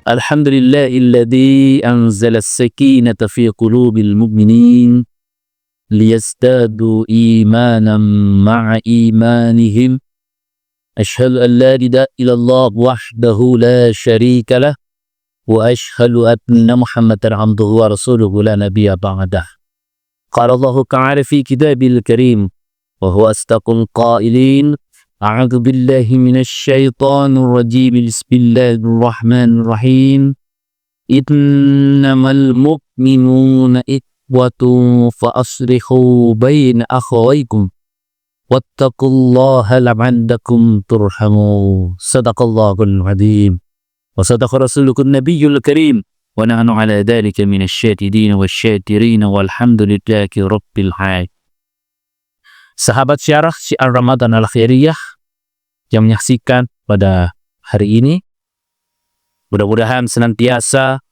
Alhamdulillahilladzi anzala as-sakinata fi qulubil mu'minin liyazdadu imanan ma'a imanihim. Asyhadu an la ilaha illallah wahdahu la syarika lah wa asyhadu anna Muhammadan abduhu wa rasuluhu la nabiyya ba'dah. Qala Allahu ta'ala fi kitabil karim wa huwa asdaqul qailin. A'udzu billahi minasy syaithanir rajim. Bismillahirrahmanirrahim. Innamal mu'minuna ikhwatun fa aslihu baina akhawaykum wattaqullaha la'allakum turhamun. Sadaqallahul azim. Wa sadaqa rasulukun nabiyyul karim. Wa nahnu ala dzalika minasy syahidin wasyakirin walhamdulillahi rabbil alamin. Sahabat syarah Syiar Ramadan Al-Khairiyah yang menyaksikan pada hari ini, mudah-mudahan senantiasa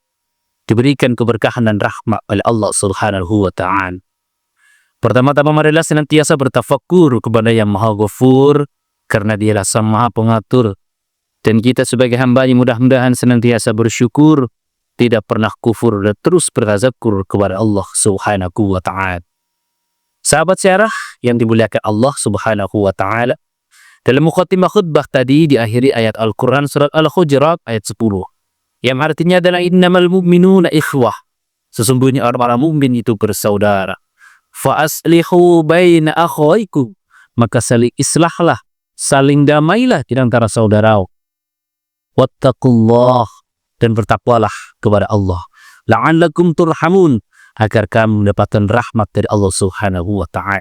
diberikan keberkahan dan rahmat oleh Allah Subhanahu wa Ta'ala. Pertama-tama marilah senantiasa bertafakkur kepada Yang Maha Ghafur, karena Dialah Sang Maha Pengatur. Dan kita sebagai hamba mudah-mudahan senantiasa bersyukur, tidak pernah kufur dan terus bertazakur kepada Allah Subhanahu wa Ta'ala. Sahabat syarah yang dimuliakan Allah Subhanahu wa Ta'ala, dalam mukhatimah khutbah tadi diakhiri ayat Al-Quran surat Al-Hujurat ayat 10, yang artinya adalah innamal mu'minuna ikhwah, sesungguhnya orang-orang mukmin itu bersaudara. Fa aslihu baina akhawaykum, maka saling islahlah, saling damailah di antara saudara. Wattaqullah, dan bertakwalah kepada Allah. La'allakum turhamun, agar kamu mendapatkan rahmat dari Allah Subhanahu wa Ta'ala.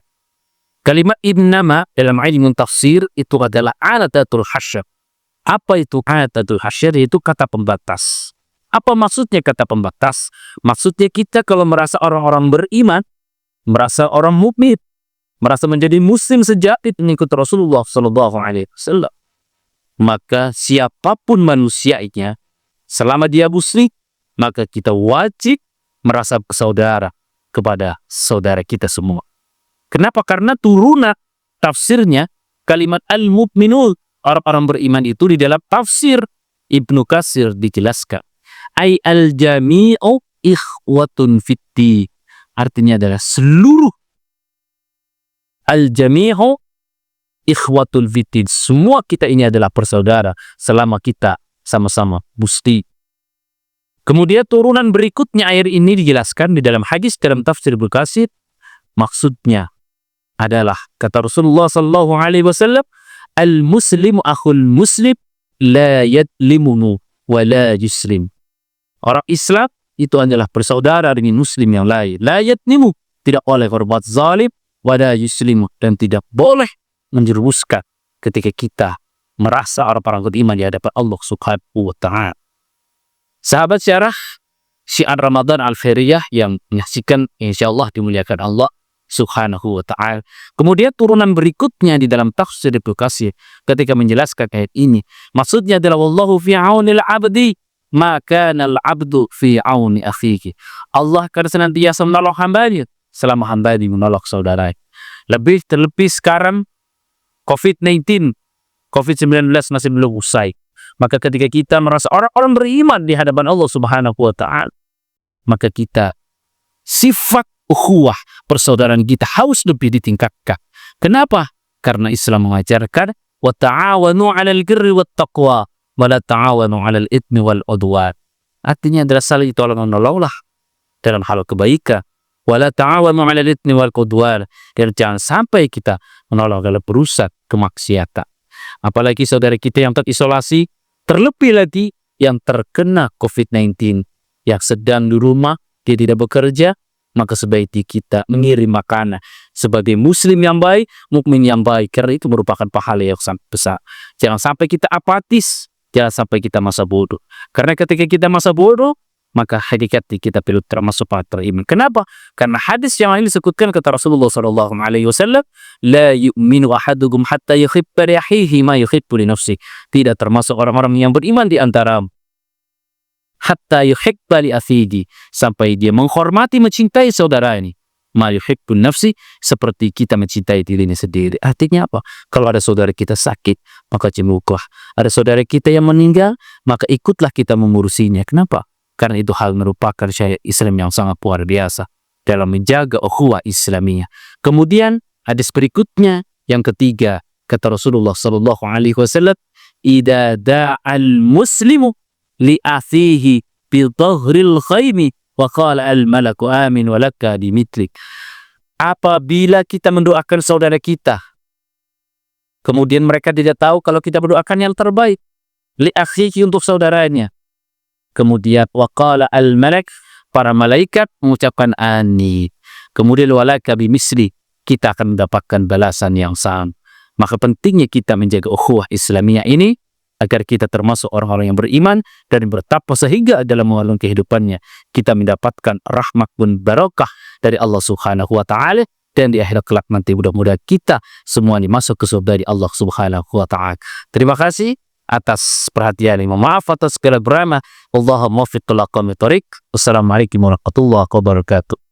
Kalimat innama dalam ilmu tafsir itu adalah alatatul hasyr. Apa itu alatatul hasyr? Itu kata pembatas. Apa maksudnya kata pembatas? Maksudnya kita kalau merasa orang-orang beriman, merasa orang mukmin, merasa menjadi muslim sejati pengikut Rasulullah SAW, maka siapapun manusianya, selama dia muslim, maka kita wajib merasa bersaudara kepada saudara kita semua. Kenapa? Karena turunan tafsirnya kalimat al-mu'minun, orang-orang beriman itu di dalam tafsir Ibnu Katsir dijelaskan, ay al-jami'u ikhwatun fiddin, artinya adalah seluruh al-jami'u ikhwatul fiddin, semua kita ini adalah bersaudara selama kita sama-sama muslim. Kemudian turunan berikutnya ayat ini dijelaskan di dalam hadis dalam tafsir Ibnu Katsir, maksudnya adalah kata Rasulullah sallallahu alaihi wasallam, al-muslimu akhul muslim la yadlimunu wa la yuslim. Orang Islam itu adalah bersaudara dengan muslim yang lain. La yadlimu, tidak boleh berbuat zalim, wa la yuslimu, dan tidak boleh menjerumuskan ketika kita merasa orang-orang beriman di hadapan Allah Subhanahu wa Ta'ala. Sahabat syarah Syiar Ramadan Al-Khairiyah yang menyaksikan, insyaallah dimuliakan Allah Subhanahu wa Ta'ala. Kemudian turunan berikutnya di dalam tafsir Ibnu Katsir ketika menjelaskan ayat ini, maksudnya adalah wallahu fi aunil abdi ma kana al-abdu fi auni akhihi. Allah akan senantiasa menolong hambanya selama hamba menolong saudaranya. Terlebih sekarang COVID-19 masih belum usai. Maka ketika kita merasa orang-orang beriman di hadapan Allah Subhanahu wa Ta'ala, maka kita sifat ukhuwah, persaudaraan kita harus lebih ditingkatkan. Kenapa? Karena Islam mengajarkan wa ta'awanu 'alal birri wat taqwa wa la ta'awanu 'alal itsmi wal 'udwan. Artinya adalah saling tolong-menolonglah dalam hal kebaikan. Wa la ta'awanu 'alal itsmi wal 'udwan, dan jangan sampai kita menolong dalam perusak kemaksiatan. Apalagi saudara kita yang terisolasi, terlebih lagi yang terkena COVID-19, yang sedang di rumah, dia tidak bekerja, maka sebaiknya kita mengirim makanan sebagai muslim yang baik, mukmin yang baik, karena itu merupakan pahala yang sangat besar. Jangan sampai kita apatis, jangan sampai kita masa bodoh. Karena ketika kita masa bodoh, maka hakikatnya kita perlu termasuk para beriman. Kenapa? Karena hadis yang lain disebutkan kata Rasulullah SAW, la yu'minu ahadukum hatta yuhibba li akhihi ma yuhibbu li nafsihi. Tidak termasuk orang-orang yang beriman di antara hatta yuhibba li akhihi, sampai dia menghormati, mencintai saudara ini ma yuhibbun nafsi, seperti kita mencintai dirinya sendiri. Artinya apa? Kalau ada saudara kita sakit, maka jenguklah. Ada saudara kita yang meninggal, maka ikutlah kita mengurusinya. Kenapa? Karena itu hal merupakan syariat Islam yang sangat luar biasa dalam menjaga ukhuwah Islamiyah. Kemudian hadis berikutnya yang ketiga, kata Rasulullah sallallahu alaihi wasallam, "Idza da'al muslimu li akhihi bi dhahril khaimi wa qala al malaku amin wa laka dimitlik." Apabila kita mendoakan saudara kita, kemudian mereka tidak tahu kalau kita mendoakan yang terbaik, li akhihi untuk saudaranya. Kemudian waqala al-malak, para malaikat mengucapkan amin. Kemudian walaka bimisli, kita akan mendapatkan balasan yang sama. Maka pentingnya kita menjaga ukhuwah Islamiyah ini agar kita termasuk orang-orang yang beriman dan bertakwa sehingga dalam mengalami kehidupannya kita mendapatkan rahmat pun barakah dari Allah Subhanahu wa taala, dan di akhirat kelak nanti mudah-mudahan kita semua ini masuk ke surga dari Allah Subhanahu wa taala. Terima kasih atas perhatian ini. Maaf atas segala berama. Allahumma waffiq ila aqwamit thoriq. Wassalamualaikum warahmatullahi wabarakatuh.